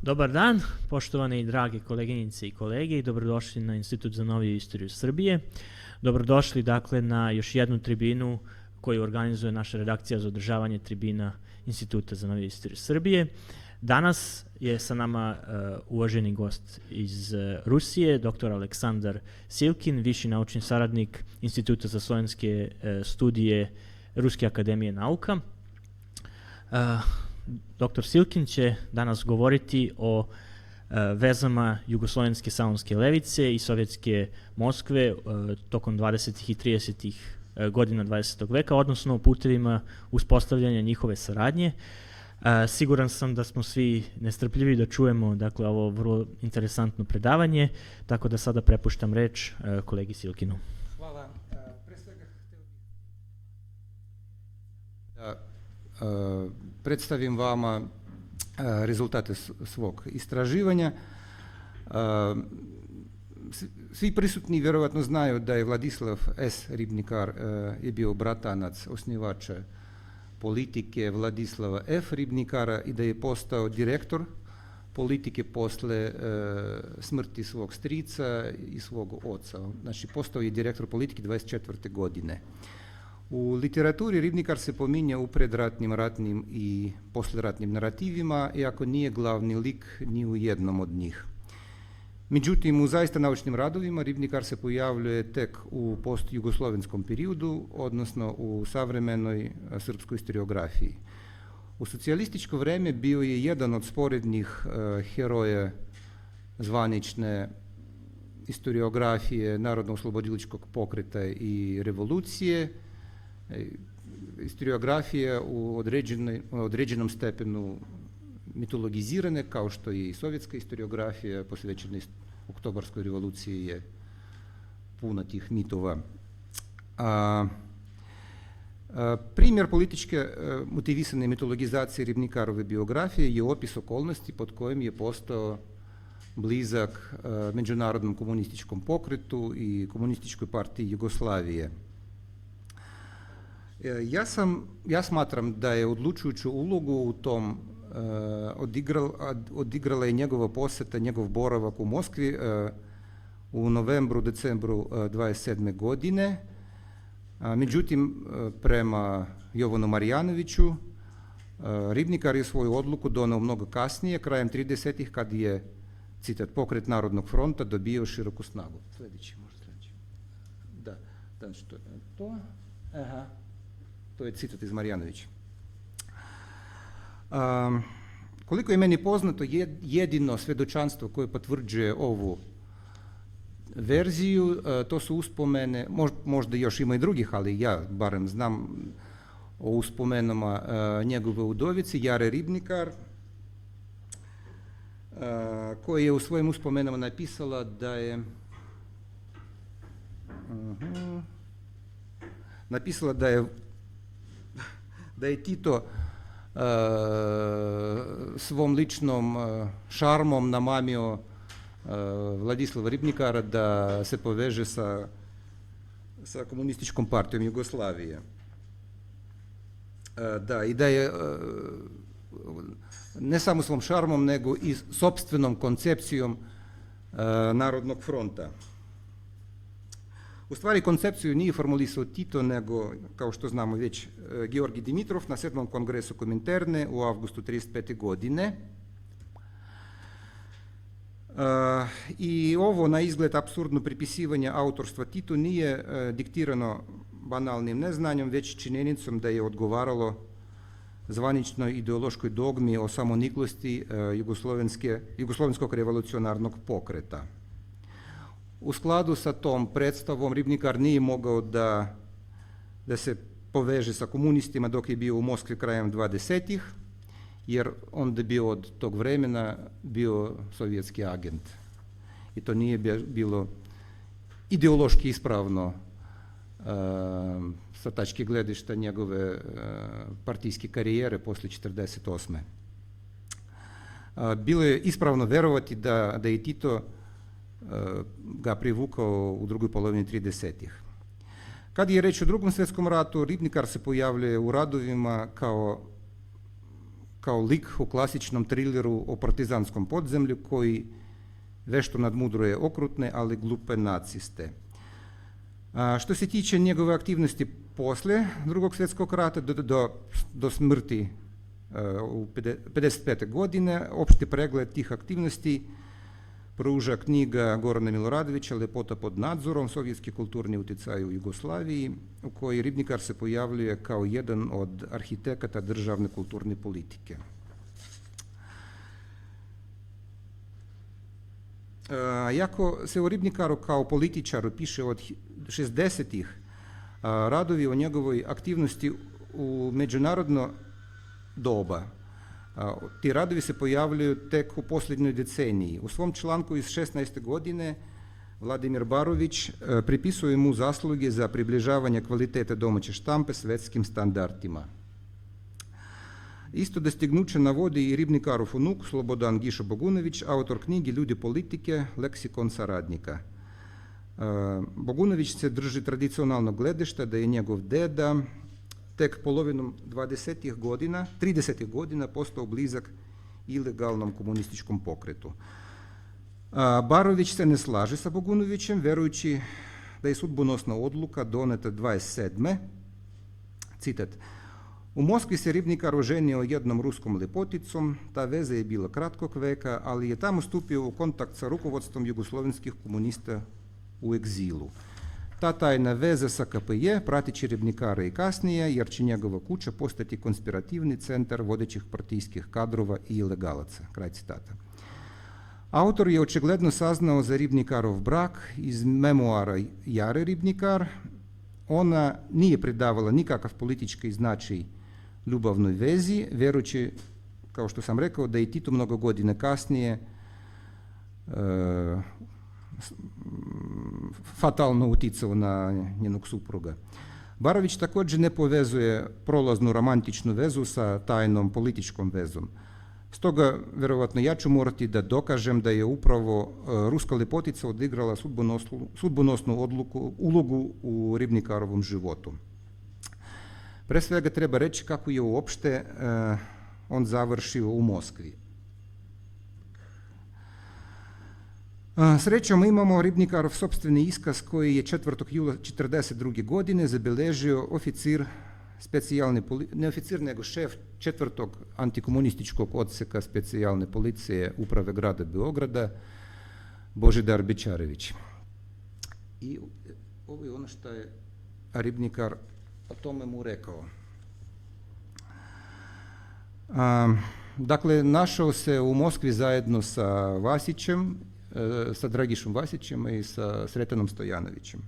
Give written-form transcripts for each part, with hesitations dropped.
Dobar dan, poštovani i dragi koleginice i kolege, i dobrodošli na Institut za noviju istoriju Srbije. Dobrodošli dakle na još jednu tribinu koju organizuje naša redakcija za održavanje tribina Instituta za noviju istoriju Srbije. Danas je sa nama uvaženi gost iz Rusije, dr. Aleksandar Silkin, viši naučni saradnik Instituta za slovenske studije Ruske akademije nauka. Dr. Silkin će danas govoriti o vezama jugoslovenske salonske levice i sovjetske Moskve tokom 20. i 30. godina 20. veka, odnosno o putevima uspostavljanja njihove saradnje. Siguran sam da smo svi nestrpljivi da čujemo dakle, ovo vrlo interesantno predavanje, tako da sada prepuštam reč kolegi Silkinu. Hvala. Pre svega hteo bih da predstavim vama rezultate svog istraživanja. Svi prisutni vjerovatno znaju da je Vladislav S. Ribnikar je bio bratanac osnivača politike Vladislava F. Ribnikara i da je postao direktor politike posle smrti svog strica i svog oca. Znači, postao je direktor politike 24. godine. U literaturi Ribnikar se pominje u predratnim, ratnim i posleratnim narativima, iako nije glavni lik ni u jednom od njih. Međutim, u zaista naučnim radovima Ribnikar se pojavljuje tek u post-jugoslovenskom periodu, odnosno u savremenoj srpskoj historiografiji. U socijalističko vreme bio je jedan od sporednih heroja zvanične historiografije narodno-oslobodilačkog pokreta i revolucije. Historiografija u određenom stepenu mitologizirane, kao što i sovjetska historiografija posvećena Oktobarskoj revoluciji je puna tih mitova. Primjer političke motivisane mitologizacije Ribnikarove biografije je opis okolnosti pod kojim je postao blizak međunarodnom komunističkom pokretu i komunističkoj partiji Jugoslavije. Ja smatram da je odlučujuću ulogu u tom odigrala je njegova poseta, njegov boravak u Moskvi u novembru, decembru 27. godine. Međutim, prema Jovanu Marjanoviću, Ribnikar je svoju odluku doneo mnogo kasnije, krajem 30-ih, kad je, citat, pokret Narodnog fronta dobio široku snagu. Sljedeći, možda sljedeći. Da, što je to? Aha. To je citat iz Marjanovića. Koliko je meni poznato, jedino svedočanstvo koje potvrđuje ovu verziju, to su uspomene, možda još ima i drugih, ali ja barem znam o uspomenama njegove udovice, Jare Ribnikar, koja je u svojim uspomenama napisala da je Tito svom ličnom šarmom namamio Vladislava Ribnikara da se poveže sa komunističkom partijom Jugoslavije. Da, i da je ne samo svom šarmom, nego i sopstvenom koncepcijom Narodnog fronta. U stvari, koncepciju nije formulisao Tito, nego, kao što znamo već, Georgij Dimitrov na 7. kongresu Kominterne u avgustu 1935. godine. I ovo na izgled apsurdno pripisivanje autorstva Titu nije diktirano banalnim neznanjem, već činjenicom da je odgovaralo zvaničnoj ideološkoj dogmi o samoniklosti jugoslovenskog revolucionarnog pokreta. U skladu sa tom predstavom Ribnikar nije mogao da se poveže sa komunistima dok je bio u Moskvi krajem 20-ih, jer on je bio od tog vremena bio sovjetski agent. I to nije bilo ideološki ispravno sa tačke gledišta njegove partijske karijere posle 1948. Bilo je ispravno verovati da je Tito ga privukao u drugoj polovini 30-ih. Kad je reč o Drugom svjetskom ratu, Ribnikar se pojavljuje u radovima kao lik u klasičnom trileru o partizanskom podzemlju koji vešto nadmudruje okrutne, ali glupe naciste. Što se tiče njegove aktivnosti poslije Drugog svjetskog rata do smrti u 55. godine, opšti pregled tih aktivnosti pruža knjiga Gorana Miloradovića Lepota pod nadzorom, sovjetski kulturni utjecaj u Jugoslaviji, u kojoj Ribnikar se pojavljuje kao jedan od arhitekata državne kulturne politike. Iako se o Ribnikaru kao političaru piše od 60-ih, radovi o njegovoj aktivnosti u međunarodno doba, ti radovi se pojavljaju tek u posljednjoj deceniji. U svom članku iz 16. godine Vladimir Barović pripisuje mu zasluge za približavanje kvalitete domaće štampe svjetskim standardima. Isto dostignuće navodi i Ribnikarov unuk Slobodan Gišo Bogunović, autor knjige Ljudi politike, leksikon saradnika. Bogunović se drži tradicionalnog gledišta da je njegov deda tek polovinom 30. godina postao blizak ilegalnom komunističkom pokretu. Barović se ne slaže sa Bogunovićem, verujući da je sudbonosna odluka doneta 27. Citat: u Moskvi se Ribnikar oženio jednom ruskom lepoticom, ta veza je bila kratkog veka, ali je tamo stupio u kontakt sa rukovodstvom jugoslovenskih komunista u egzilu. Ta tajna veza sa KPJ pratići Ribnikara i kasnije, jer će njegova kuća postati konspirativni centar vodećih partijskih kadrova i ilegalaca. Kraj citata. Autor je očigledno saznao za Ribnikarov brak iz memoara Jare Ribnikar. Ona nije pridavala nikakav politički značaj ljubavnoj vezi, vjerujući, kao što sam rekao, da je Tito mnogo godina kasnije fatalno uticao na njenog supruga. Barović također ne povezuje prolaznu romantičnu vezu sa tajnom političkom vezom. Stoga, vjerovatno, ja ću morati da dokažem da je upravo ruska lepotica odigrala sudbonosnu ulogu u Ribnikarovom životu. Pre svega treba reći kako je uopšte on završio u Moskvi. Srećom imamo Ribnikarov sopstveni iskaz koji je 4. jula 1942. godine zabilježio oficir specijalne, ne oficir nego šef 4. antikomunističkog odseka specijalne policije uprave grada Beograda, Božidar Bečarević. I ovo je ono što je Ribnikar o tome mu rekao. Dakle, našao se u Moskvi zajedno sa Vasićem, sa Dragišom Vasićem i sa Sretanom Stojanovićem.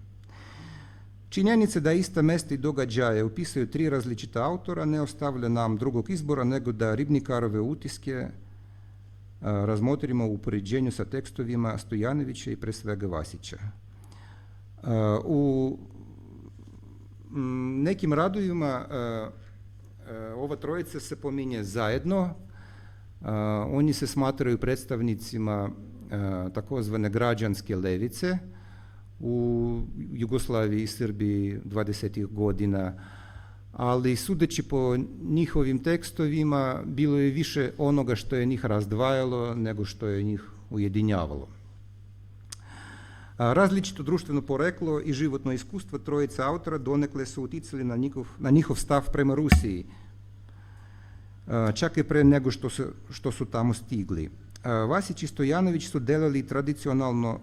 Činjenica da ista mesta i događaje upisuju 3 različita autora ne ostavlja nam drugog izbora nego da Ribnikarove utiske razmotrimo u upoređenju sa tekstovima Stojanovića i pre svega Vasića. U nekim radovima ova trojica se pominje zajedno. Oni se smatraju predstavnicima takozvane građanske levice u Jugoslaviji i Srbiji 20. godina, ali sudeći po njihovim tekstovima bilo je više onoga što je njih razdvajalo nego što je njih ujedinjavalo. Različito društveno poreklo i životno iskustvo trojice autora donekle su uticali na njihov stav prema Rusiji, čak i pre nego što su tamo stigli. Vasić i Stojanović su delali tradicionalno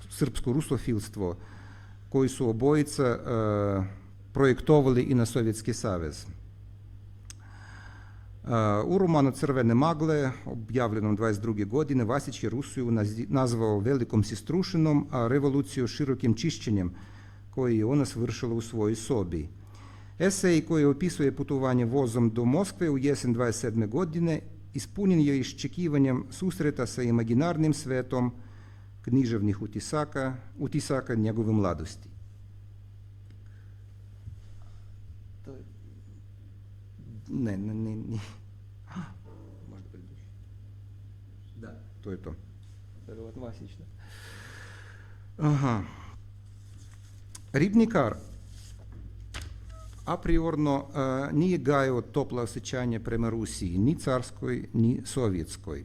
srpsko rusofilstvo koji su obojica projektovali i na Sovjetski savez. U romanu Crvene magle, objavljenom 22. godine, Vasić je Rusiju nazvao velikom sistrušinom, a revoluciju širokim čišćenjem koji je ona svršila u svojoj sobi. Esej koji opisuje putovanje vozom do Moskve u jesen 27. godine ispunjen je iščekivanjem susreta sa imaginarnim svetom književnih utisaka njegove mladosti. Ne. Možda preduši. Da, to je to. Verovatno Vasić, da. Aha. Ribnikar, apriorno nije gajao topla osjećanja prema Rusiji, ni carskoj, ni sovjetskoj.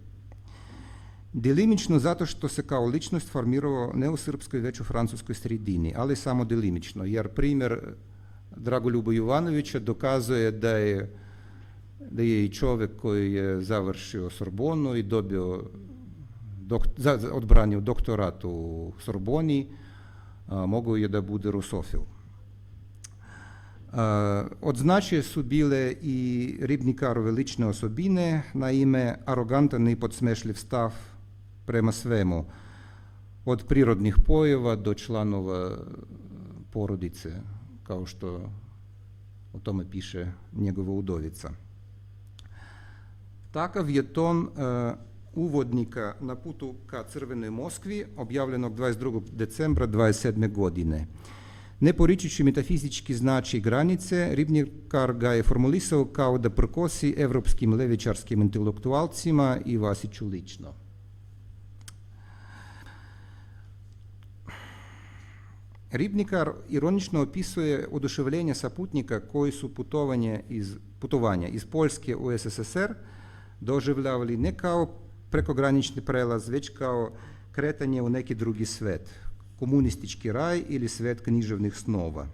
Delimično zato što se kao ličnost formirao ne u srpskoj, već u francuskoj sredini, ali samo delimično, jer primjer Dragoljuba Jovanovića dokazuje da je i čovjek koji je završio Sorbonu i odbranio doktorat u Sorboni, mogao je da bude rusofil. Od značaja su bile i Ribnikarove lične osobine, naime arogantan i podsmešljiv stav prema svemu, od prirodnih pojava do članova porodice, kao što o tome piše njegova udovica. Takav je ton uvodnika na putu ka Crvenoj Moskvi, objavljenog 22. decembra 27. godine. Ne poričući metafizički značaj granice, Ribnikar ga je formulisao kao da prkosi evropskim levičarskim intelektualcima i Vasiću lično. Ribnikar ironično opisuje oduševljenje saputnika koji su putovanja iz Poljske u SSSR doživljavali ne kao prekogranični prelaz, već kao kretanje u neki drugi svet, komunistički raj ili svet književnih snova.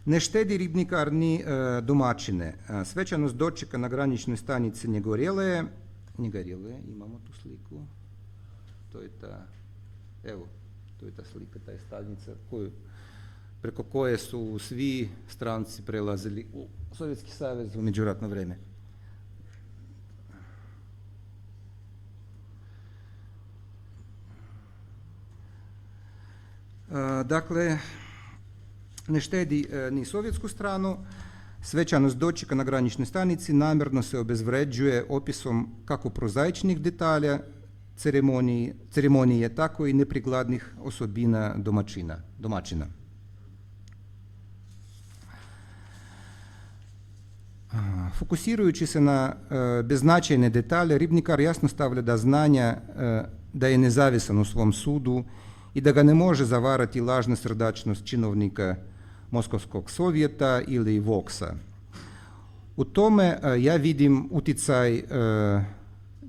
Ne štedi Ribnikar ni domaćine. Svečanost dočeka na graničnoj stanici Njegorele, imamo tu sliku, to je ta slika, ta je stanica preko koje su svi stranci prelazili u Sovjetski savez u međuratno vreme. Dakle, ne štedi ni sovjetsku stranu, svečanost dočeka na graničnoj stanici namjerno se obezvređuje opisom kako prozaičnih detalja ceremonije, tako i neprikladnih osobina domaćina. Fokusirajući se na beznačajne detalje, Ribnikar jasno stavlja da znanja da je nezavisan u svom sudu i da ga ne može zavarati lažna srdačnost činovnika Moskovskog sovjeta ili Voksa. U tome ja vidim uticaj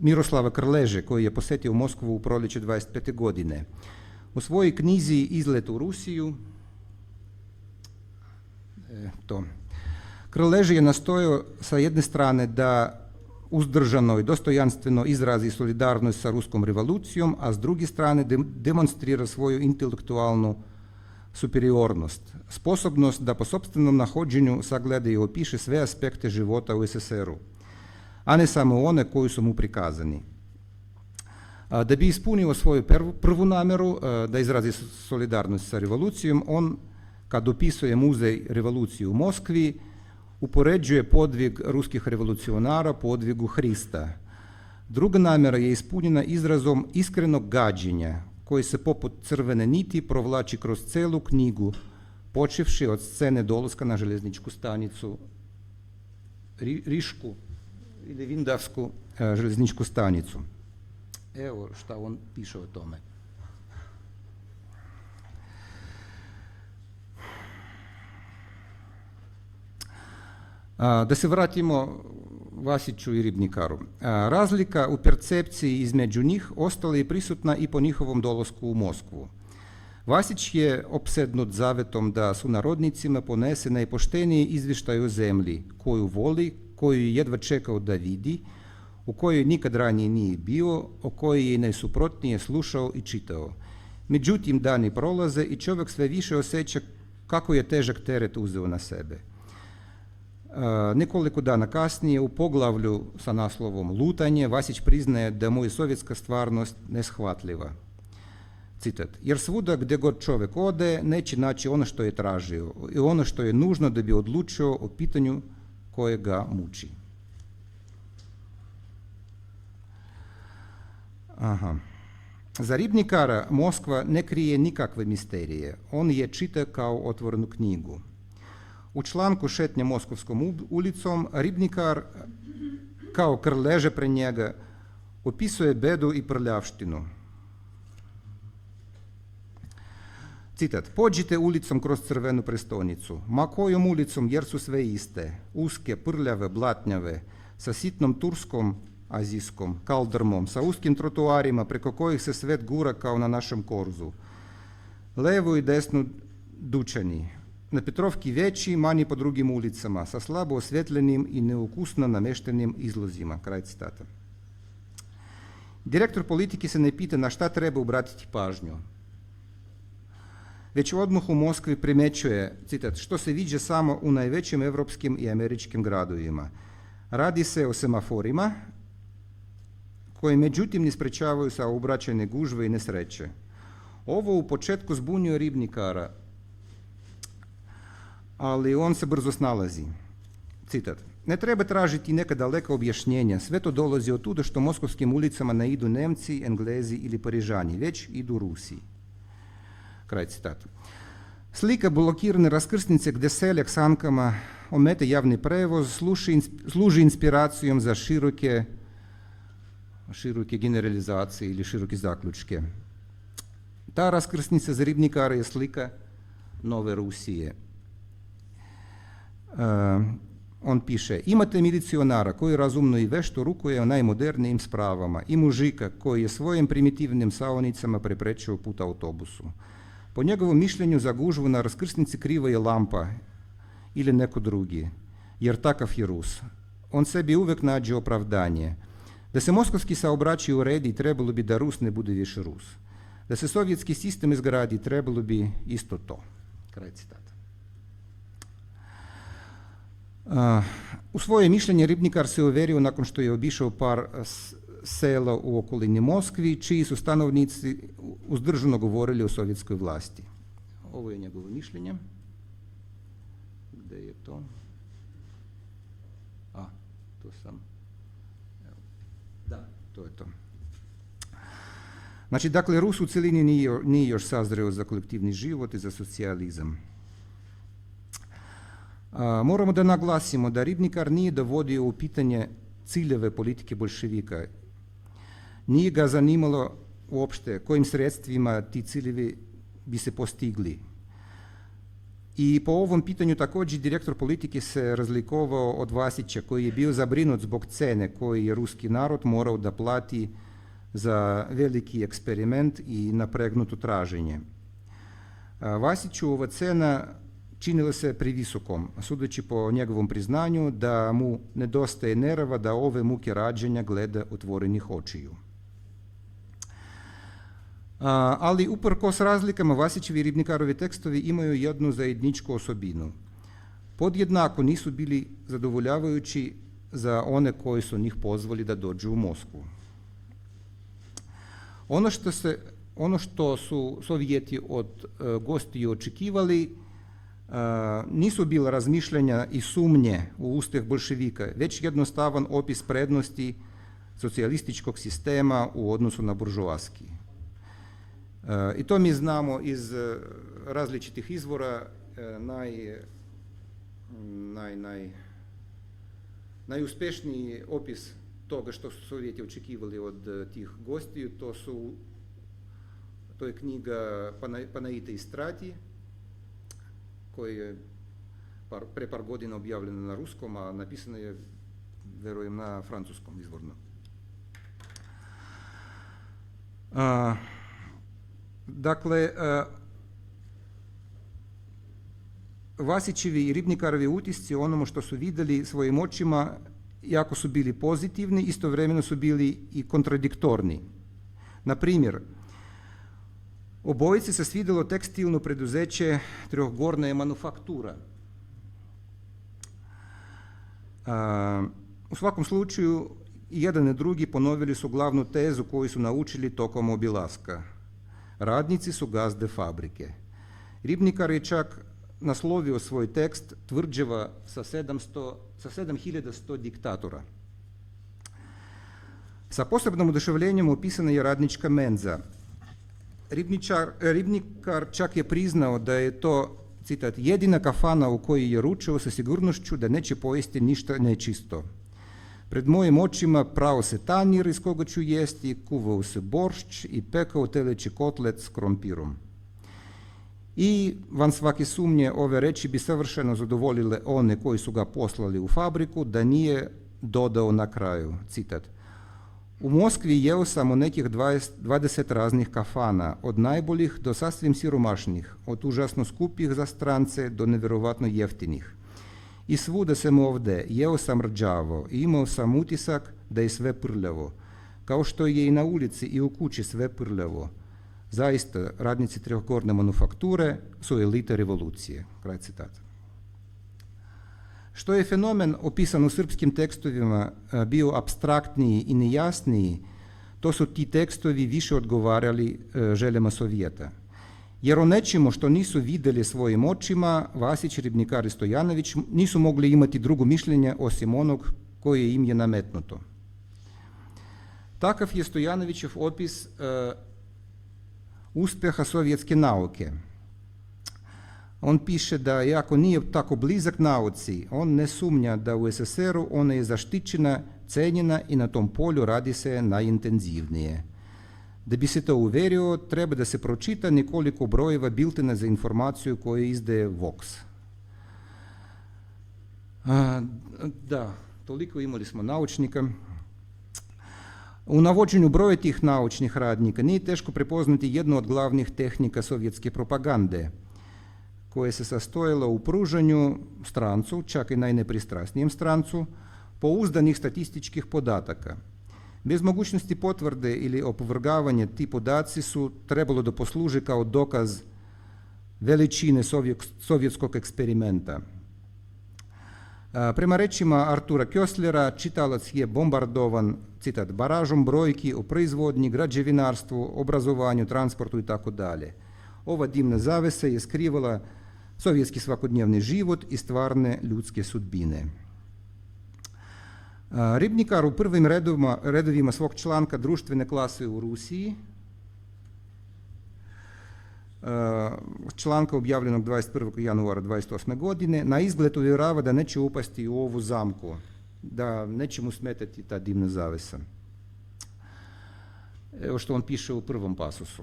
Miroslava Krleže, koji je posjetio Moskvu u proljeće 25. godine. U svojoj knjizi Izlet u Rusiju Krleže je nastojao sa jedne strane da uzdržano i dostojanstveno izrazi solidarnost sa ruskom revolucijom, a s druge strane demonstrira svoju intelektualnu superiornost, sposobnost da po sopstvenom nahođenju sagleda i opiše sve aspekte života u SSSR-u, a ne samo one koji su mu prikazani. Da bi ispunio svoju prvu namjeru, da izrazi solidarnost sa revolucijom, on, kad opisuje muzej revolucije u Moskvi, upoređuje podvig ruskih revolucionara podvigu Hrista. Druga namjera je ispunjena izrazom iskrenog gađenja, koji se poput crvene niti provlači kroz celu knjigu, počevši od scene dolaska na željezničku stanicu Rišku ili Vindavsku željezničku stanicu. Evo šta on piše o tome. Da se vratimo Vasiću i Ribnikaru. Razlika u percepciji između njih ostala je prisutna i po njihovom dolasku u Moskvu. Vasić je opsednut zavetom da sunarodnicima ponese najpošteniji izvještaj o zemlji, koju voli, koju je jedva čekao da vidi, u kojoj nikad ranije nije bio, o kojoj je najsuprotnije slušao i čitao. Međutim, dani prolaze i čovjek sve više osjeća kako je težak teret uzeo na sebe. Nekoliko dana kasnije u poglavlju sa naslovom Lutanje Vasić priznaje da mu je sovjetska stvarnost neshvatljiva. Citat: jer svuda gdje god čovjek ode neće naći ono što je tražio i ono što je nužno da bi odlučio o pitanju koje ga muči. Za Ribnikara Moskva ne krije nikakve misterije, on je čita kao otvorenu knjigu. U članku Šetnja Moskovskom ulicom Ribnikar, kao Krleže pre njega, opisuje bedu i prljavštinu. Citat: pođite ulicom kroz crvenu prestonicu, ma kojom ulicom jer su sve iste, uske, prljave, blatnjave, sa sitnom turskom, azijskom, kaldrmom, sa uskim trotoarima preko kojih se svet gura kao na našem korzu. Levo i desno dučani, na Petrovki veći, manji po drugim ulicama, sa slabo osvjetljenim i neukusno nameštenim izlozima. Kraj citata. Direktor politike se ne pita na šta treba obratiti pažnju, već odmah u Moskvi primećuje, citat, što se viđe samo u najvećim evropskim i američkim gradovima. Radi se o semaforima koji međutim ne sprečavaju saobraćajne gužve i nesreće. Ovo u početku zbunjuje ribnikara, ali on se brzo snalazi. Citat: ne treba tražiti neka daleka objašnjenja, sve to dolazi od tuda što moskovskim ulicama ne idu Nemci, Englezi ili Parižani, već idu Rusi. Kraj citata. Slika blokirane raskrsnice gdje seljak sankama omete javni prevoz služi inspiracijom za široke generalizacije ili široke zaključke. Ta raskrsnica za ribnikara je slika nove Rusije. On piše: imate milicionara koji razumno i vešto rukuje o najmodernijim spravama i mužika koji je svojim primitivnim saonicama preprečio put autobusu. Po njegovom mišljenju za gužvu na raskrsnici kriva je lampa ili neko drugi, jer takav je Rus. On sebi uvek nađe opravdanje. Da se moskovski saobraćaj uredi, trebalo bi da Rus ne bude više Rus. Da se sovjetski sistem izgradi, trebalo bi isto to. Kraj citata. U svoje mišljenje ribnikar se uverio nakon što je obišao par sela u okolini Moskvi, čiji su stanovnici uzdržano govorili o sovjetskoj vlasti. Ovo je njegovo mišljenje. Gde je to? To sam... Da, to je to. Znači, dakle, Rus u celini nije još sazreo za kolektivni život i za socijalizam. Moramo da naglasimo da ribnikar nije dovodio u pitanje ciljeve politike bolševika. Nije ga zanimalo uopšte kojim sredstvima ti ciljevi bi se postigli. I po ovom pitanju također direktor politike se razlikovao od Vasića, koji je bio zabrinut zbog cene koji je ruski narod morao da plati za veliki eksperiment i napregnuto traženje. Vasiću ova cena činila se previsokom, sudeći po njegovom priznanju da mu nedostaje nerava da ove muke rađenja gleda otvorenih očiju. Ali uprkos razlikama Vasićevi i ribnikarovi tekstovi imaju jednu zajedničku osobinu. Podjednako nisu bili zadovoljavajući za one koji su njih pozvali da dođu u Moskvu. Ono što su Sovjeti od gostiju očekivali nisu bila razmišljanja i sumnje u uspjeh bolševika, već jednostavan opis prednosti socijalističkog sistema u odnosu na buržoaski. I to mi znamo iz različitih izvora. Najuspješniji opis toga što su Sovjeti očekivali od tih gostiju, to je knjiga Panaite i Strati, koja je pre par godina objavljena na ruskom, a napisana je, verujem, na francuskom izvorno. Dakle, Vasićevi i ribnikarovi utisci o onomu što su vidjeli svojim očima, jako su bili pozitivni, istovremeno su bili i kontradiktorni. Na primjer, obojici se svidjelo tekstilno preduzeće Trehogorna manufaktura. U svakom slučaju, i jedan i drugi ponovili su glavnu tezu koju su naučili tokom obilaska. Radnici su gazde fabrike. Ribnikar je čak naslovio svoj tekst Tvrđava sa 7100 diktatora. Sa posebnom oduševljenjem opisana je radnička menza. Ribnikar čak je priznao da je to, citat, jedina kafana u kojoj je ručao sa sigurnošću da neće pojesti ništa nečisto. Pred mojim očima prao se tanjir iz koga ću jesti, kuvao se boršč i pekao teleći kotlet s krompirom. I van svake sumnje ove reči bi savršeno zadovoljile one koji su ga poslali u fabriku, da nije dodao na kraju, citat: u Moskvi jeo sam u nekih 20 raznih kafana, od najboljih do sasvim siromašnih, od užasno skupih za strance do nevjerovatno jeftinih. I svuda sam ovdje, jeo sam rđavo i imao sam utisak da je sve prljavo, kao što je i na ulici i u kući sve prljavo. Zaista, radnici trehogorne manufakture su elite revolucije. Kraj citata. Što je fenomen opisan u srpskim tekstovima bio apstraktniji i nejasniji, to su ti tekstovi više odgovarali željama Sovjeta. Jer o nečemu što nisu vidjeli svojim očima, Vasić, Ribnikar i Stojanović nisu mogli imati drugo mišljenje osim onog koje im je nametnuto. Takav je Stojanovićev opis uspjeha sovjetske nauke. On piše da iako nije tako blizak nauci, on ne sumnja da u SSR-u ona je zaštićena, cenjena i na tom polju radi se najintenzivnije. Da bi se to uverio, treba da se pročita nekoliko brojeva biltena za informaciju koju izdaje Vox. Da, toliko imali smo naučnika. U navođenju broja tih naučnih radnika nije teško prepoznati jednu od glavnih tehnika sovjetske propagande, koje se sastojilo u pružanju strancu, čak i najnepristrasnijem strancu, pouzdanih statističkih podataka. Bez mogućnosti potvrde ili opovrgavanja ti podaci su trebalo da posluže kao dokaz veličine sovjetskog eksperimenta. Prema rečima Artura Kjoslera, čitalac je bombardovan, citat, baražom brojki o proizvodnji, građevinarstvu, obrazovanju, transportu i tako dalje. Ova dimna zavesa je skrivala sovjetski svakodnevni život i stvarne ljudske sudbine. Ribnikar u prvim redovima svog članka Društvene klase u Rusiji, članka objavljenog 21. januara 28. godine, na izgled uvjerava da neće upasti u ovu zamku, da neće mu smetati ta dimna zavesa. Evo što on piše u prvom pasusu.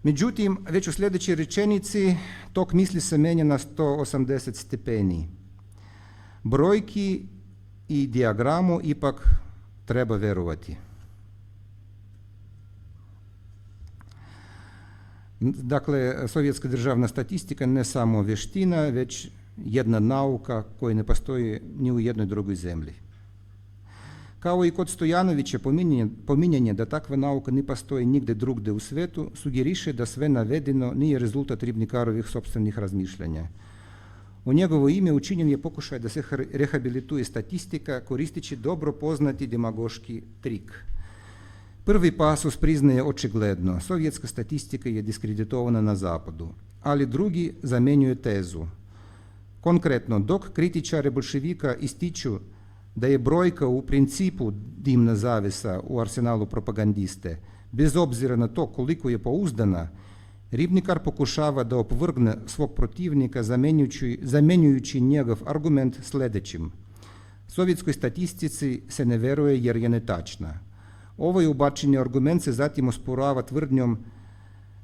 Međutim, već u sljedećoj rečenici tok misli se menja na 180 stepeni. Brojki i dijagramu ipak treba verovati. Dakle, sovjetska državna statistika ne samo vještina, već jedna nauka koja ne postoji ni u jednoj drugoj zemlji. Kao i kod Stojanovića, pominjanje da takva nauka ne postoji nigde drugde u svetu sugeriše da sve navedeno nije rezultat Ribnikarovih sopstvenih razmišljanja. U njegovo ime učinjen je pokušaj da se rehabilituje statistika koristeći dobro poznati demagoški trik. Prvi pasus priznaje očigledno, sovjetska statistika je diskreditovana na zapadu, ali drugi zamjenjuje tezu. Konkretno, dok kritičari bolševika ističu da je brojka u principu dimna zavesa u arsenalu propagandiste, bez obzira na to koliko je pouzdana, Ribnikar pokušava da opovrgne svog protivnika zamjenjujući njegov argument sljedećim. Sovjetskoj statistici se ne veruje jer je netačna. Ovaj ubačeni argument se zatim osporava tvrdnjom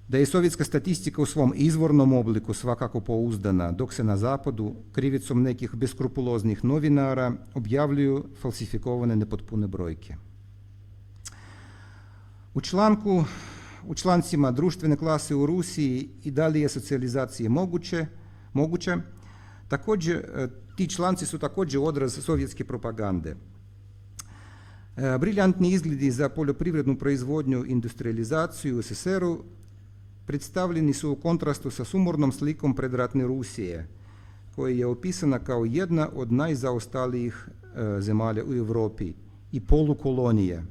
da je sovjetska statistika u svom izvornom obliku svakako pouzdana, dok se na zapadu krivicom nekih beskrupuloznih novinara objavljuju falsifikovane nepotpune brojke. U člancima Društvene klase u Rusiji i dalje je socijalizacija moguća. Također, ti članci su također odraz sovjetske propagande. Briljantni izgledi za poljoprivrednu proizvodnju i industrializaciju u SSR-u predstavljeni su u kontrastu sa sumornom slikom predratne Rusije, koja je opisana kao jedna od najzaostalijih zemalja u Europi i polukolonije.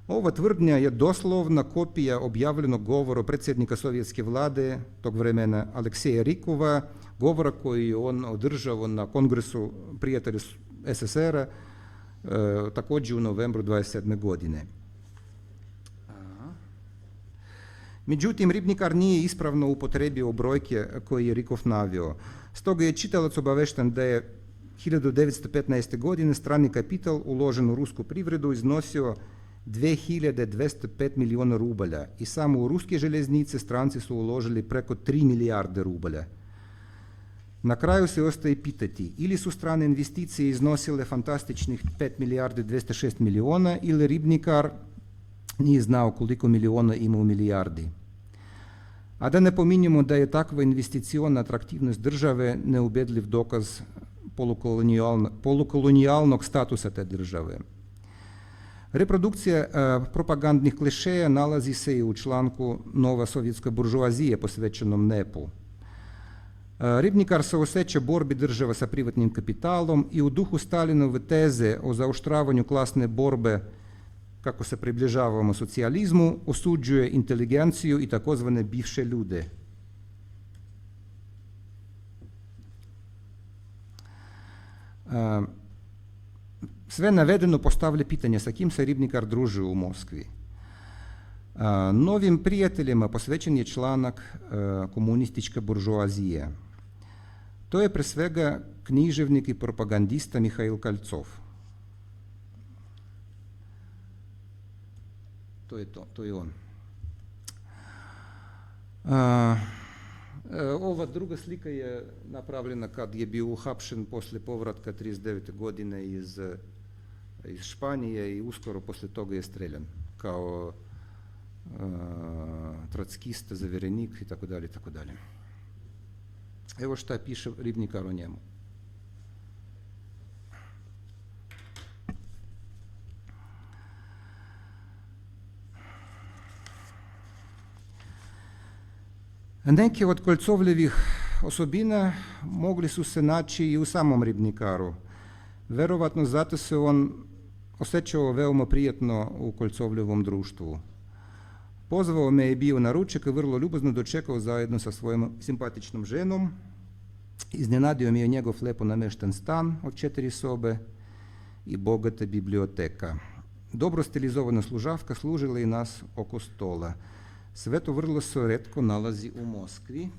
Ova tvrdnja je doslovna kopija objavljenog govora predsjednika sovjetske vlade tog vremena Alekseja Rikova, govora koji je on održao na kongresu prijatelja SSR-a također u novembru 27. godine. Međutim, Ribnikar nije ispravno upotrebio brojke koje je Rikov naveo. Stoga je čitalac obavešten da je 1915. godine strani kapital uložen u rusku privredu iznosio 2205 milijuna rubalja i samo u ruske željeznice stranci su uložili preko 3 milijarde rubalja. Na kraju se ostaje pitati ili su strane investicije iznosile fantastičnih 5 milijardi 206 milijuna ili ribnikar nije znao koliko milijuna ima u milijardi. A da ne pominjemo da je takva investiciona atraktivnost države neubedljiv dokaz polukolonijalnog statusa te države. Reprodukcija propagandnih klišeja nalazi se i u članku Nova sovjetska buržoazija posvećenom NEP-u. Ribnikar se osjeća borbi država sa privatnim kapitalom i u duhu Stalinove teze o zaoštravanju klasne borbe kako se približavamo socijalizmu, osuđuje inteligenciju i takozvane bivše ljude. Sve navedeno postavlja pitanje sa kim se Ribnikar druži u Moskvi. Novim prijateljima posvećen je članak komunistička buržoazija. To je pre svega književnik i propagandista Mihail Koltsov. To je on. Ova druga slika je napravljena kad je bio uhapšen posle povratka 1939. godine iz Španije i uskoro posle toga je streljan kao trockista, zaverenik itd. Evo šta piše Ribnikar o njemu. Neke od Koltsovljevih osobina mogli su se naći i u samom Ribnikaru. Verovatno zato se on osjećao veoma prijatno u Koltsovljevom društvu. Pozvao me i bio na ručak i vrlo ljubazno dočekao zajedno sa svojom simpatičnom ženom. Iznenadio mi je njegov lepo namešten stan od 4 sobe i bogata biblioteka. Dobro stilizovana služavka služila i nas oko stola. Sve to vrlo se retko nalazi u Moskvi.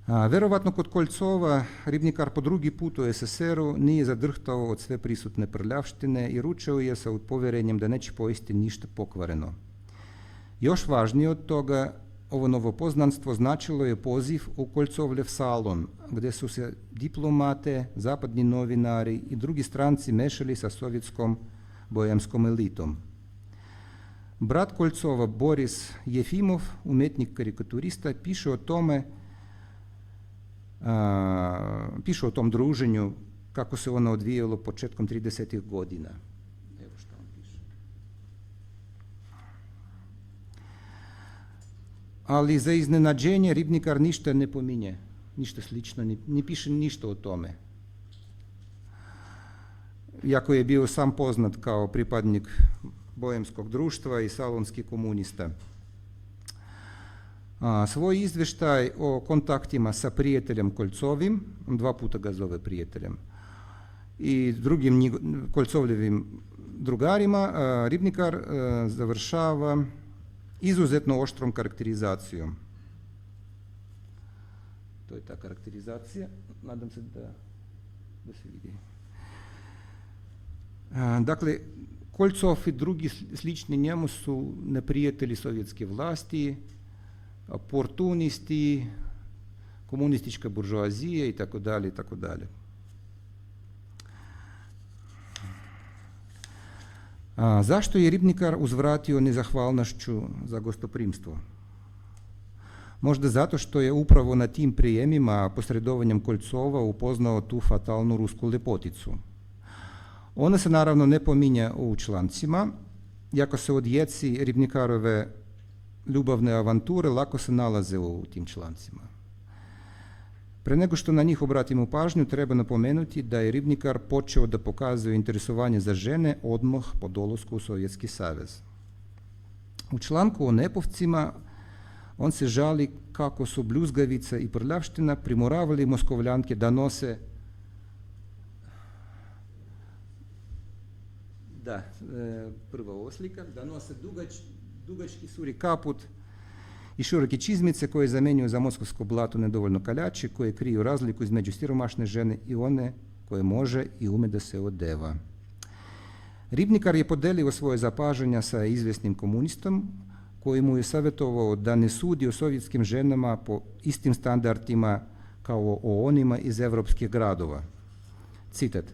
Verovatno kod Koltsova Ribnikar po drugi put u SSR-u nije zadrhtao od sve prisutne prljavštine i ručao je sa poverenjem da neće pojesti ništa pokvareno. Još važnije od toga, ovo novo poznanstvo značilo je poziv u Koltsovljev salon, gde su se diplomate, zapadni novinari i drugi stranci mešali sa sovjetskom bojemskom elitom. Brat Koltsova, Boris Jefimov, umetnik karikaturista, piše o tom druženju kako se ono odvijalo početkom 30. godina. Evo što on piše. Ali za iznenađenje Ribnikar ništa ne pominje, ništa slično, ne piše ništa o tome. Iako je bio sam poznat kao pripadnik bojemskog društva i salonski komunista. Svoj izveštaj o kontaktima sa prijateljem Koltsovim, 2 puta ga zove prijateljem, i drugim Koltsovljevim drugarima, Ribnikar završava izuzetno oštrom karakterizacijom. To je ta karakterizacija, nadam se da se vidi. Dakle, Koltsov i drugi slični njemu su neprijatelji sovjetske vlasti, oportunisti, komunistička buržoazija i tako dalje. Zašto je Ribnikar uzvratio nezahvalnošću za gostoprimstvo? Možda zato što je upravo na tim prijemima posredovanjem Koltsova upoznao tu fatalnu rusku lepoticu. Ona se naravno ne pominja u člancima, iako se od djeci Ribnikarove ljubavne avanture lako se nalaze u tim člancima. Pre nego što na njih obratimo pažnju, treba napomenuti da je Ribnikar počeo da pokazuje interesovanje za žene odmah po dolasku u Sovjetski savez. U članku o Nepovcima on se žali kako su bljuzgavica i prljavština primoravali Moskovljanke da nose prva ova slika, da nose dugački suri kaput i široke čizmice koje zamjenjuju za moskovsko blato nedovoljno kaljače, koje kriju razliku između siromašne žene i one koje može i ume da se odeva. Ribnikar je podelio svoje zapažanja sa izvjesnim komunistom koji mu je savjetovao da ne sudi o sovjetskim ženama po istim standardima kao o onima iz evropskih gradova. Citat: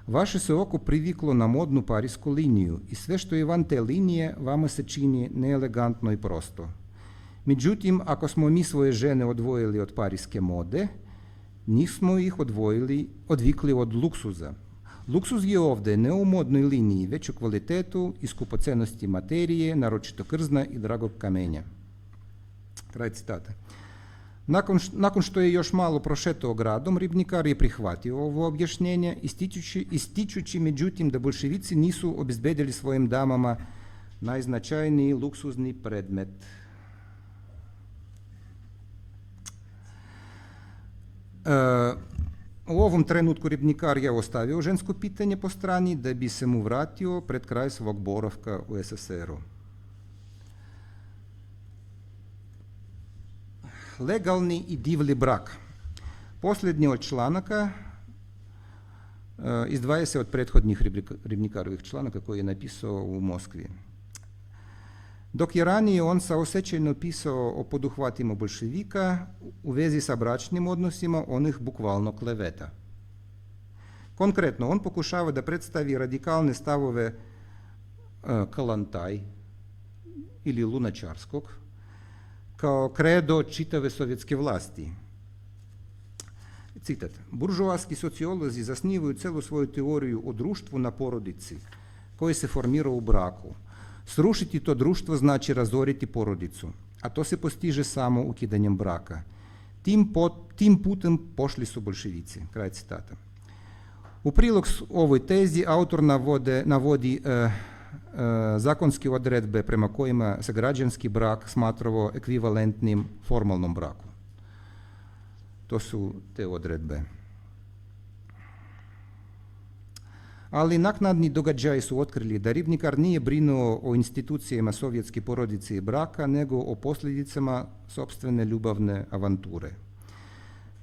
vaše se oko priviklo na modnu parijsku liniju i sve što je van te linije vama se čini neelegantno i prosto. Međutim, ako smo mi svoje žene odvojili od parijske mode, nismo ih odvikli od luksuza. Luksuz je ovdje ne u modnoj liniji, već u kvalitetu i skupocenosti materije, naročito krzna i dragog kamenja. Kraj citata. Nakon što je još malo prošetao gradom, Ribnikar je prihvatio ovo objašnjenje, ističući međutim da bolševici nisu obezbedili svojim damama najznačajniji luksuzni predmet. U ovom trenutku Ribnikar je ostavio žensko pitanje po strani da bi se mu vratio pred kraj svog boravka u SSR-u. Legalni i divlji brak. Posljednji od članaka izdvaja se od prethodnih Ribnikarovih članaka koje je napisao u Moskvi. Dok je ranije on saosećajno pisao o poduhvatima bolševika u vezi sa bračnim odnosima, on ih bukvalno kleveta. Konkretno, on pokušava da predstavi radikalne stavove Kalantaj ili Lunačarskog kao kredo čitave sovjetske vlasti. Citat: buržoaski sociolozi zasnivaju celu svoju teoriju o društvu na porodici koje se formira u braku. Srušiti to društvo znači razoriti porodicu, a to se postiže samo ukidanjem braka. Tim putem pošli su bolševici. Kraj citata. U prilog ovoj tezi autor navodi zakonske odredbe prema kojima se građanski brak smatrao ekvivalentnim formalnom braku. To su te odredbe. Ali naknadni događaji su otkrili da Ribnikar nije brinuo o institucijama sovjetske porodice i braka, nego o posljedicama sopstvene ljubavne avanture.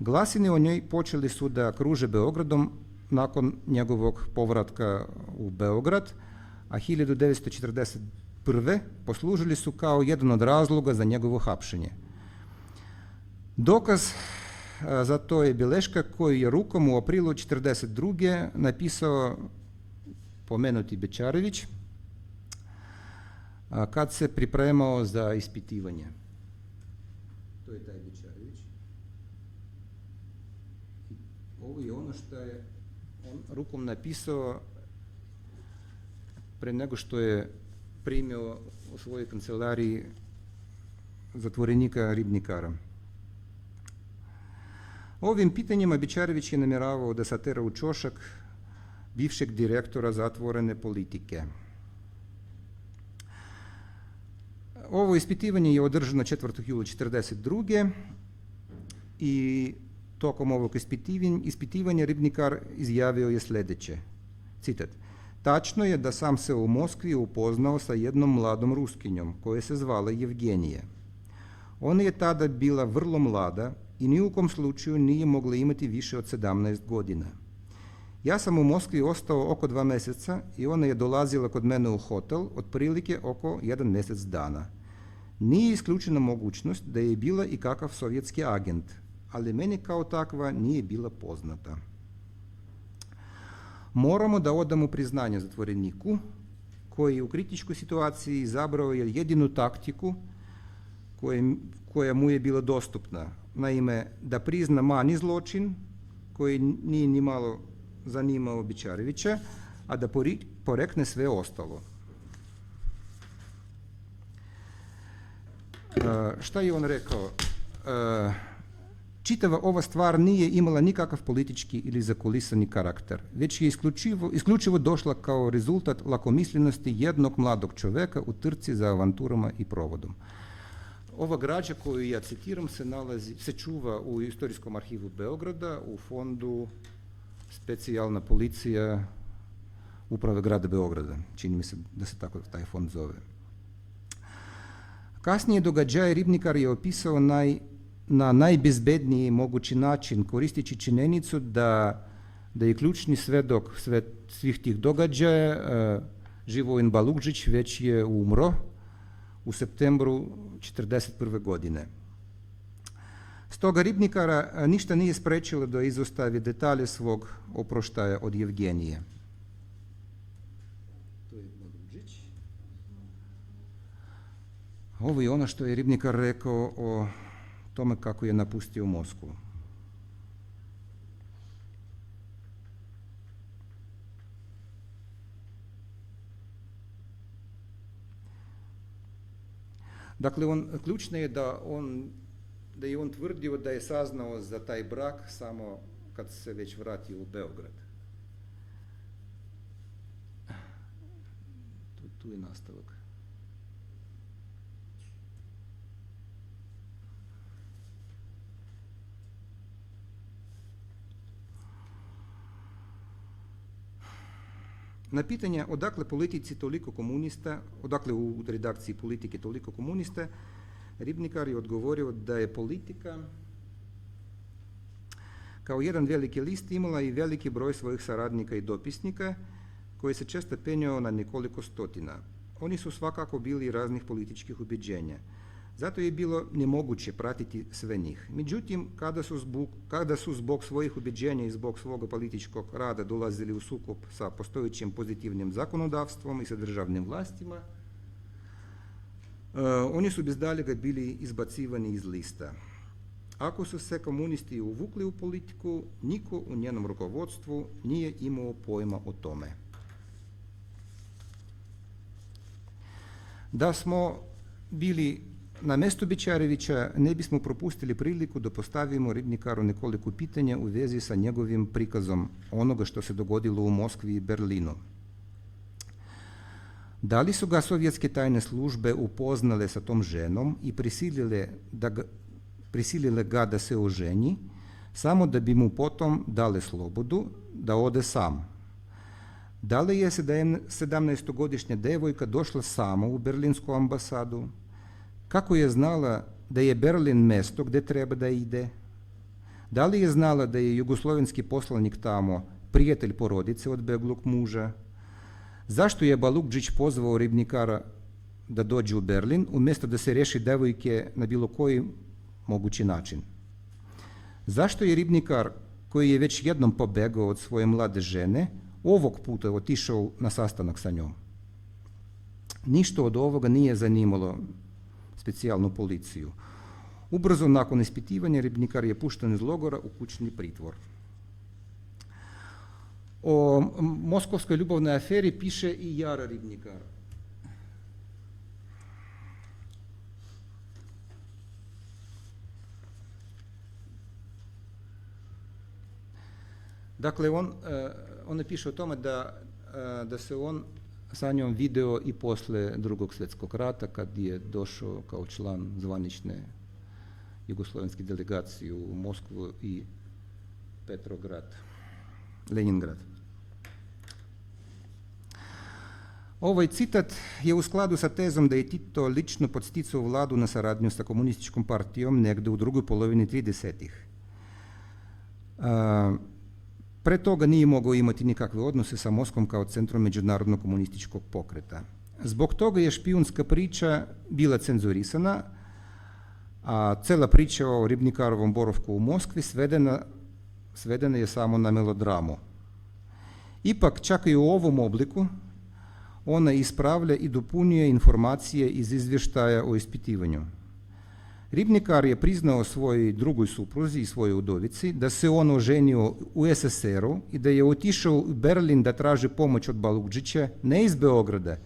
Glasine o njoj počeli su da kruže Beogradom nakon njegovog povratka u Beograd, a 1941. poslužili su kao jedan od razloga za njegovo hapšenje. Dokaz za to je bileška koju je rukom u aprilu 1942. napisao pomenuti Bečarević kad se pripremao za ispitivanje. To je taj Bečarević. Ovo je ono što je on rukom napisao pre nego što je primio u svojoj kancelariji zatvorenika Ribnikara. Ovim pitanjima Bečarević je namjeravao da satera u ćošak bivšeg direktora zatvorene politike. Ovo ispitivanje je održano 4. jula 1942. i tokom ovog ispitivanja Ribnikar izjavio je sljedeće. Citat: tačno je da sam se u Moskvi upoznao sa jednom mladom Ruskinjom koja se zvala Evgenija. Ona je tada bila vrlo mlada i ni u kom slučaju nije mogla imati više od 17 godina. Ja sam u Moskvi ostao oko 2 mjeseca i ona je dolazila kod mene u hotel otprilike oko 1 mjesec dana. Nije isključena mogućnost da je bila i kakav sovjetski agent, ali meni kao takva nije bila poznata. Moramo da odamo priznanje zatvoreniku koji u kritičkoj situaciji izabrao je jedinu taktiku koja mu je bila dostupna. Naime, da prizna mani zločin koji nije ni malo zanimao Bečarevića, a da porekne sve ostalo. Šta je on rekao? Čitava ova stvar nije imala nikakav politički ili zakulisani karakter, već je isključivo došla kao rezultat lakomislenosti jednog mladog čoveka u trci za avanturama i provodom. Ova građa koju ja citiram se čuva u Istorijskom arhivu Beograda u fondu Specijalna policija Uprave grada Beograda. Čini mi se da se tako taj fond zove. Kasnije događaje Ribnikar je opisao na najbezbedniji mogući način, koristeći činjenicu da je ključni svedok svih tih događaja Živojin Balukdžić već je umro u septembru 1941. godine. Stoga Ribnikara ništa nije sprečilo da izostavi detalje svog oproštaja od Evgenije. To je Balukdžić. Ovo je ono što je Ribnikar rekao o tome kako je napustio Moskvu. Dakle, ključno je da je on tvrdio da je saznao za taj brak samo kad se već vratio u Beograd. Tu je nastavak. Na pitanje odakle politici toliko komunista, odakle u redakciji Politike toliko komunista, Ribnikar je odgovorio da je Politika kao jedan veliki list imala i veliki broj svojih saradnika i dopisnika koji se često penjao na nekoliko stotina. Oni su svakako bili raznih političkih ubjeđenja. Zato je bilo nemoguće pratiti sve njih. Međutim, kada su zbog svojih ubjeđenja i zbog svoga političkog rada dolazili u sukob sa postojećim pozitivnim zakonodavstvom i sa državnim vlastima, oni su bez daljega bili izbacivani iz lista. Ako su se komunisti uvukli u politiku, niko u njenom rukovodstvu nije imao pojma o tome. Da smo bili na mjestu Bičarevića, ne bismo propustili priliku da postavimo Ribnikaru nekoliko pitanja u vezi sa njegovim prikazom onoga što se dogodilo u Moskvi i Berlinu. Da li su ga sovjetske tajne službe upoznale sa tom ženom i prisilile ga da se oženi, samo da bi mu potom dale slobodu da ode sam? Da li je 17-godišnja devojka došla sama u berlinsku ambasadu? Kako je znala da je Berlin mjesto gdje treba da ide? Da li je znala da je jugoslovenski poslanik tamo prijatelj porodice od beglog muža? Zašto je Balukdžić pozvao Ribnikara da dođe u Berlin umjesto da se riješi devojke na bilo koji mogući način? Zašto je Ribnikar, koji je već jednom pobegao od svoje mlade žene, ovog puta otišao na sastanak sa njom? Ništa od ovoga nije zanimalo specijalnu policiju. Ubrzo nakon ispitivanja Ribnikar je pušten iz logora u kućni pritvor. O moskovskoj ljubavnoj aferi piše i Jara Ribnikar. Dakle, on piše o tome da se on sa njom video i posle Drugog svjetskog rata, kad je došao kao član zvanične jugoslovenske delegacije u Moskvu i Petrograd, Leningrad. Ovaj citat je u skladu sa tezom da je Tito lično podsticao vladu na saradnju sa komunističkom partijom negde u drugoj polovini 30-ih. Pre toga nije mogao imati nikakve odnose sa Moskvom kao centrom međunarodnog komunističkog pokreta. Zbog toga je špijunska priča bila cenzurisana, a cela priča o Ribnikarovom boravku u Moskvi svedena je samo na melodramu. Ipak, čak i u ovom obliku, ona ispravlja i dopunjuje informacije iz izvještaja o ispitivanju. Ribnikar je priznao svojoj drugoj supruzi i svojoj udovici da se on oženio u SSR-u i da je otišao u Berlin da traži pomoć od Balukdžića ne iz Beograda,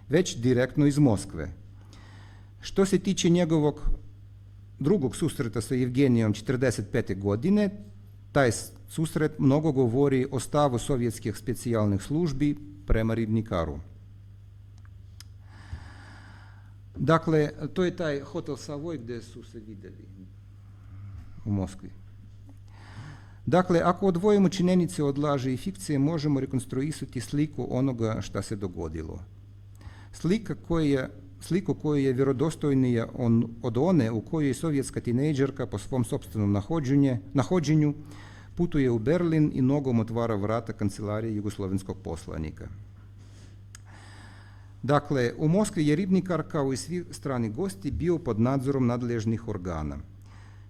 već direktno iz Moskve. Što se tiče njegovog drugog susreta sa Evgenijom 1945. godine, taj susret mnogo govori o stavu sovjetskih specijalnih službi prema Ribnikaru. Dakle, to je taj hotel Savoy gdje su se vidjeli u Moskvi. Dakle, ako odvojimo činjenice od laži i fikcije, možemo rekonstruisati sliku onoga šta se dogodilo. Slika koja sliku koja je vjerodostojnija od one u kojoj je sovjetska tinejdžerka po svom sopstvenom nahođenju putuje u Berlin i nogom otvara vrata kancelarije jugoslovenskog poslanika. Dakle, u Moskvi je Ribnikar kao i svi strani gosti bio pod nadzorom nadležnih organa.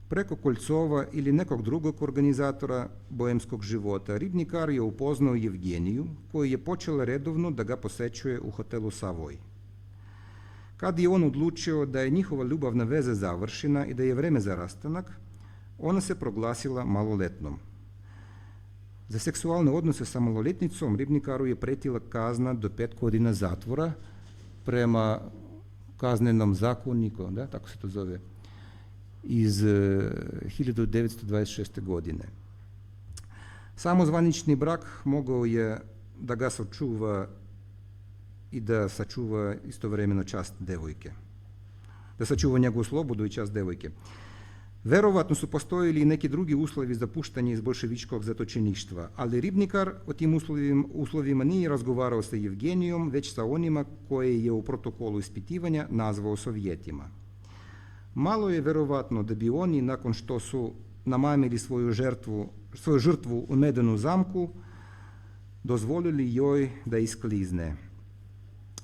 Preko Koljcova ili nekog drugog organizatora boemskog života Ribnikar je upoznao Evgeniju, koji je počela redovno da ga posećuje u hotelu Savoy. Kad je on odlučio da je njihova ljubavna veza završena i da je vreme za rastanak, ona se proglasila maloletnom. Za seksualne odnose sa maloljetnicom Ribnikaru je pretila kazna do 5 godina zatvora prema kaznenom zakoniku, da, tako se to zove, iz 1926. godine. Samozvanični brak mogao je da ga sačuva i da sačuva istovremeno čast devojke. Da sačuva njegovu slobodu i čast devojke. Verovatno su postojali i neki drugi uslovi za puštanje iz bolševičkog zatočeništva, ali Ribnikar o tim uslovima nije razgovarao sa Evgenijom, već sa onima koje je u protokolu ispitivanja nazvao Sovjetima. Malo je verovatno da bi oni, nakon što su namamili svoju žrtvu u medenu zamku, dozvolili joj da isklizne.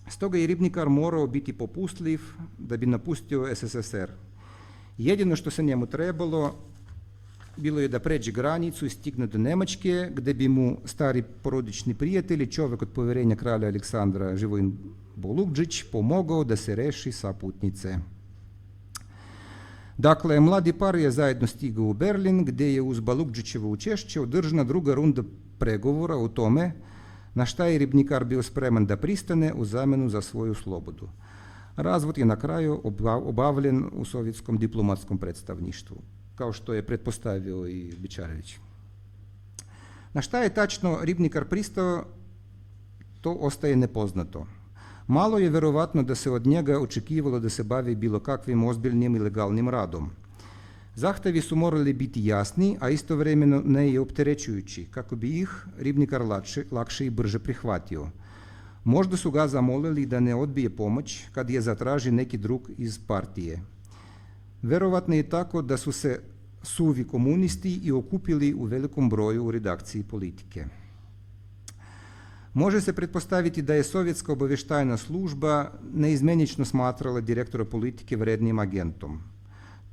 Stoga je Ribnikar morao biti popustljiv da bi napustio SSSR. Jedino što se njemu trebalo bilo je da pređe granicu i stigne do Njemačke, gdje bi mu stari porodični prijatelj i čovjek od povjerenja kralja Aleksandra Živojin Bolugdžić pomogao da se reši saputnice. Dakle, mladi par je zajedno stigao u Berlin, gdje je uz Balugdžićevo učešće održana druga runda pregovora o tome na šta je Ribnikar bio spreman da pristane u zamjenu za svoju slobodu. Razvod je na kraju obavljen u sovjetskom diplomatskom predstavništvu, kao što je pretpostavio i Bičarević. Na šta je tačno Ribnikar pristao, to ostaje nepoznato. Malo je verovatno da se od njega očekivalo da se bavi bilo kakvim ozbiljnim i legalnim radom. Zahtevi su morali biti jasni, a istovremeno ne i opterećujući, kako bi ih Ribnikar lakše i brže prihvatio. Možda su ga zamolili da ne odbije pomoć kad je zatraži neki drug iz partije. Verovatno je tako da su se suvi komunisti i okupili u velikom broju u redakciji Politike. Može se pretpostaviti da je sovjetska obavještajna služba neizmjenično smatrala direktora Politike vrednim agentom.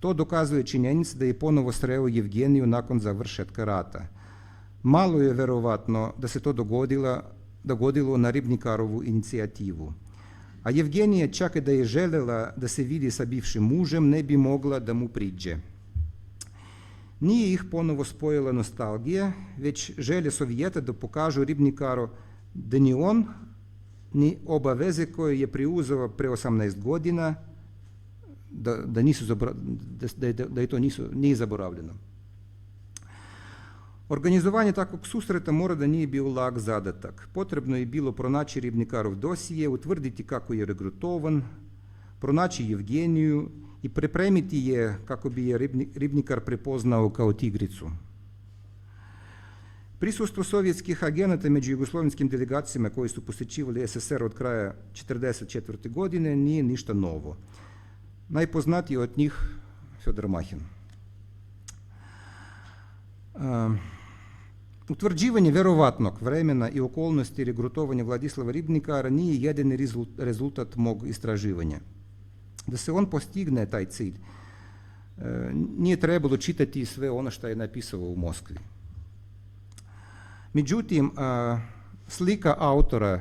To dokazuje činjenica da je ponovo sreo Evgeniju nakon završetka rata. Malo je verovatno da se to dogodilo na Ribnikarovu inicijativu. A Evgenija, čak i da je željela da se vidi sa bivšim mužem, ne bi mogla da mu priđe. Nije ih ponovo spojila nostalgija, već želje Sovjeta da pokažu Ribnikaru da ni on, ni obaveze koje je preuzeo pre 18 godina, da je to nije zaboravljeno. Organizovanje takvog susreta mora da nije bio lag zadatak. Potrebno je bilo pronaći Ribnikarov dosije, utvrditi kako je regrutovan, pronaći Evgeniju i pripremiti je kako bi je Ribnikar prepoznao kao tigricu. Prisustvo sovjetskih agenata među jugoslovenskim delegacijama koji su posjećivali SSR od kraja 1944. godine nije ništa novo. Najpoznatiji od njih Fjodor Mahin. Utvrđivanje verovatnog vremena i okolnosti regrutovanja Vladislava Ribnikara nije jedini rezultat mog istraživanja. Da se on postigne taj cilj, nije trebalo čitati sve ono što je napisao u Moskvi. Međutim, slika autora,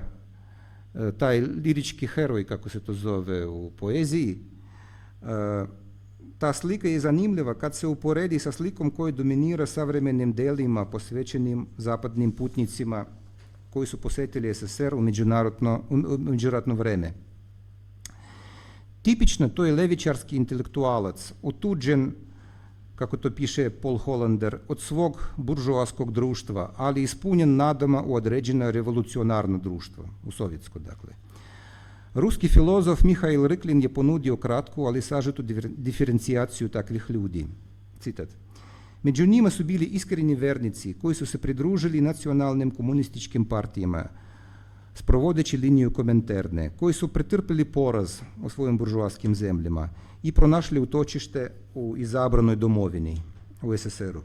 taj lirički heroj, kako se to zove u poeziji, ta slika je zanimljiva kad se uporedi sa slikom koja dominira savremenim delima posvećenim zapadnim putnicima koji su posjetili SSR u međuratno vreme. Tipično to je levičarski intelektualac, otuđen, kako to piše Paul Hollander, od svog buržoaskog društva, ali ispunjen nadama u određeno revolucionarno društvo, u sovjetsko dakle. Ruski filozof Mihail Riklin je ponudio kratku, ali sažetu diferencijaciju takvih ljudi. Citat. Među njima su bili iskreni vernici koji su se pridružili nacionalnim komunističkim partijama. sprovodeći liniju Kominterne, koji su pretrpili poraz u svojim buržoaskim zemljama i pronašli utočište u izabranoj domovini, u SSR-u.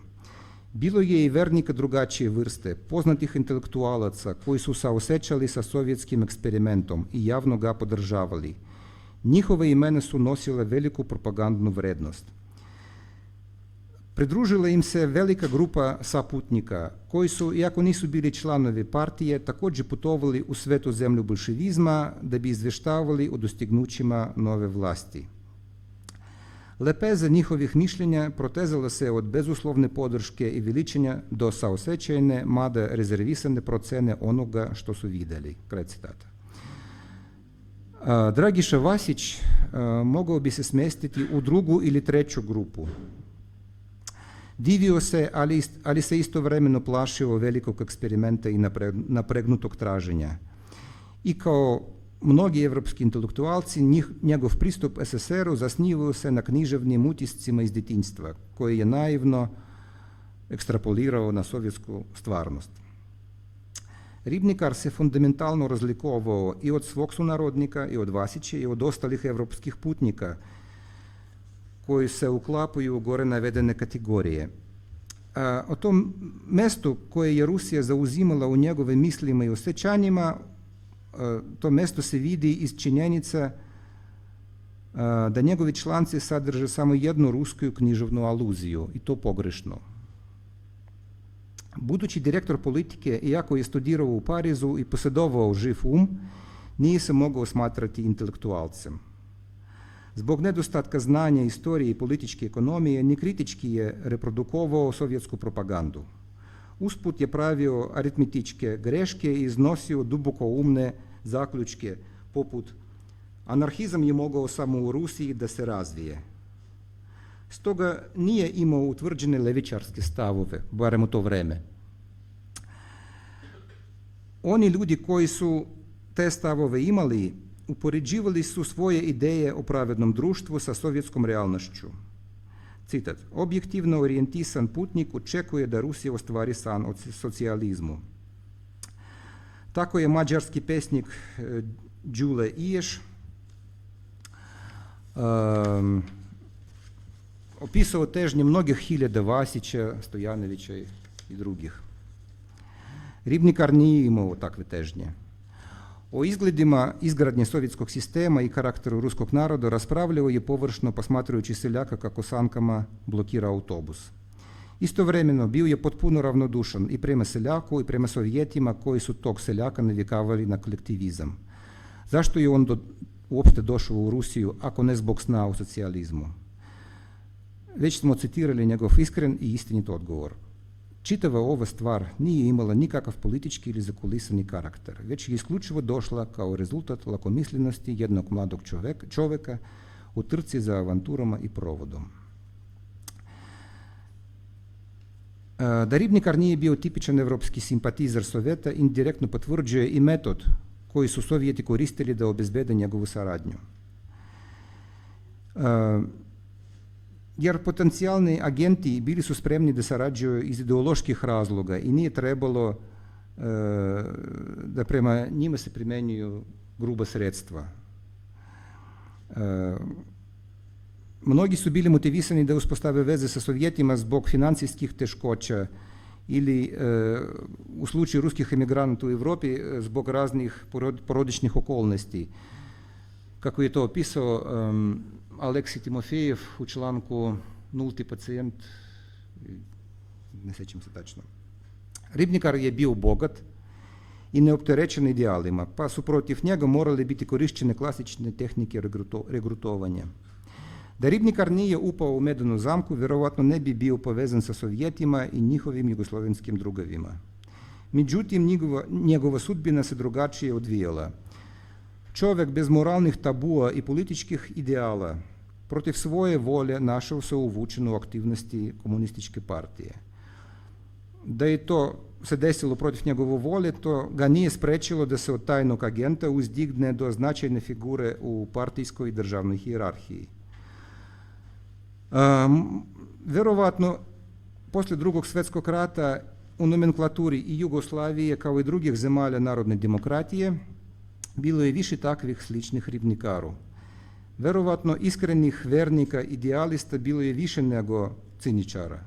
Bilo je i vernika drugačije vrste, poznatih intelektualaca koji su saosećali sa sovjetskim eksperimentom i javno ga podržavali. Njihove imena su nosile veliku propagandnu vrednost. Pridružila im se velika grupa saputnika koji su, iako nisu bili članovi partije, također putovali u svetu zemlju bolševizma da bi izvještavali o dostignućima nove vlasti. Lepeza njihovih mišljenja protezala se od bezuslovne podrške i veličanja do saosećajne, mada rezervisane procene onoga što su vidjeli. Kraj citata. Dragiša Vasić mogao bi se smjestiti u drugu ili treću grupu. Divio se, ali se istovremeno plašio velikog eksperimenta i napregnutog traženja. I kao mnogi evropski intelektualci, njegov pristup SSR-u zasnivao se na književnim utiscima iz djetinjstva, koji je naivno ekstrapolirao na sovjetsku stvarnost. Ribnikar se fundamentalno razlikovao i od svog sunarodnika, i od Vasića, i od ostalih evropskih putnika, koji se uklapaju u gore navedene kategorije. O tom mestu koje je Rusija zauzimala u njegovim mislima i osjećanjima, to mesto se vidi iz činjenica da njegovi članci sadrže samo jednu rusku književnu aluziju, i to pogrešno. Budući direktor politike, iako je studirao u Parizu i posjedovao živ nije se mogao smatrati intelektualcem. Zbog nedostatka znanja istorije i političke ekonomije, nekritički je reprodukovao sovjetsku propagandu. Usput je pravio aritmetičke greške i iznosio duboko umne zaključke, poput anarhizam je mogao samo u Rusiji da se razvije. Stoga nije imao utvrđene levičarske stavove, barem u to vreme. Oni ljudi koji su te stavove imali, upoređivali su svoje ideje o pravednom društvu sa sovjetskom realnošću. Citat: objektivno orijentisan putnik očekuje da Rusija ostvari san o socijalizmu. Tako je mađarski pesnik Đule Iješ opisao težnje mnogih hiljada Vasića, Stojanovića i drugih. Ribnikar nije imao takve težnje. O izgledima izgradnje sovjetskog sistema i karakteru ruskog naroda raspravljao je površno posmatrajući seljaka kako sankama blokira autobus. Istovremeno bio je potpuno ravnodušan i prema seljaku i prema Sovjetima koji su tog seljaka navikavali na kolektivizam. Zašto je on uopšte došao u Rusiju ako ne zbog sna o socijalizmu? Već smo citirali njegov iskren i istinit odgovor. Čitava ova stvar nije imala nikakav politički ili zakulisani karakter, već je isključivo došla kao rezultat lakomislenosti jednog mladog čovjeka u trci za avanturama i provodom. Da Ribnikar nije bio tipičan evropski simpatizer Sovjeta indirektno potvrđuje i metod koji su Sovjeti koristili da obezbede njegovu saradnju. Jer potencijalni agenti bili su spremni da sarađuju iz ideoloških razloga i nije trebalo da prema njima se primjenjuju gruba sredstva. Mnogi su bili motivisani da uspostave veze sa Sovjetima zbog financijskih teškoća ili u slučaju ruskih emigranata u Europi zbog raznih porodičnih okolnosti. Kako je to opisao Aleksij Timofejev u članku Nulti pacijent, ne sjećam se tačno. Ribnikar je bio bogat i neopterećen idealima, pa su protiv njega morali biti korišćene klasične tehnike regrutovanja. Da Ribnikar nije upao u medenu zamku, vjerovatno ne bi bio povezan sa Sovjetima i njihovim jugoslovenskim drugovima. Međutim, njegova sudbina se drugačije odvijala. Čovjek bez moralnih tabua i političkih ideala protiv svoje volje našao se uvučen u aktivnosti komunističke partije. Da je to se desilo protiv njegove volje, to ga nije sprečilo da se od tajnog agenta uzdigne do značajne figure u partijskoj i državnoj hijerarhiji. Vjerovatno, poslije Drugog svjetskog rata u nomenklaturi i Jugoslavije kao i drugih zemalja narodne demokratije bilo je više takvih sličnih ribnikaru. Verovatno iskrenih vernika idealista bilo je više nego ciničara.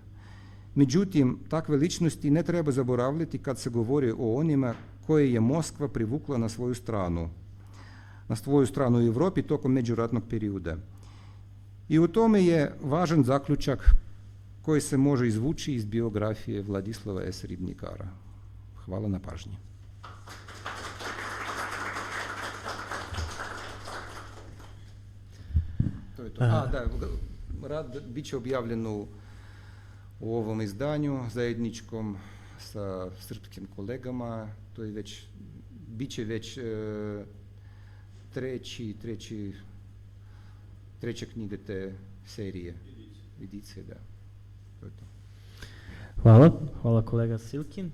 Međutim, takve ličnosti ne treba zaboravljati kad se govori o onima koje je Moskva privukla na svoju stranu u Europi tokom međuratnog perioda. I u tome je važan zaključak koji se može izvući iz biografije Vladislava S. Ribnikara. Hvala na pažnji. To je to. Rad bit će objavljen u ovom izdanju zajedničkom sa srpskim kolegama. To je već, bit će već treća knjiga te serije. Edicije, da. To je to. Hvala kolega Silkin.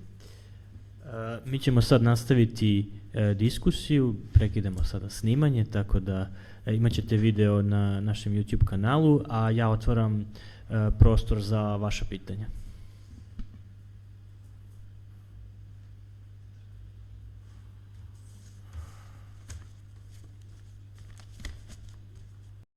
Mi ćemo sad nastaviti diskusiju, prekidamo sada snimanje, tako da imat ćete video na našem YouTube kanalu, a ja otvaram prostor za vaša pitanja.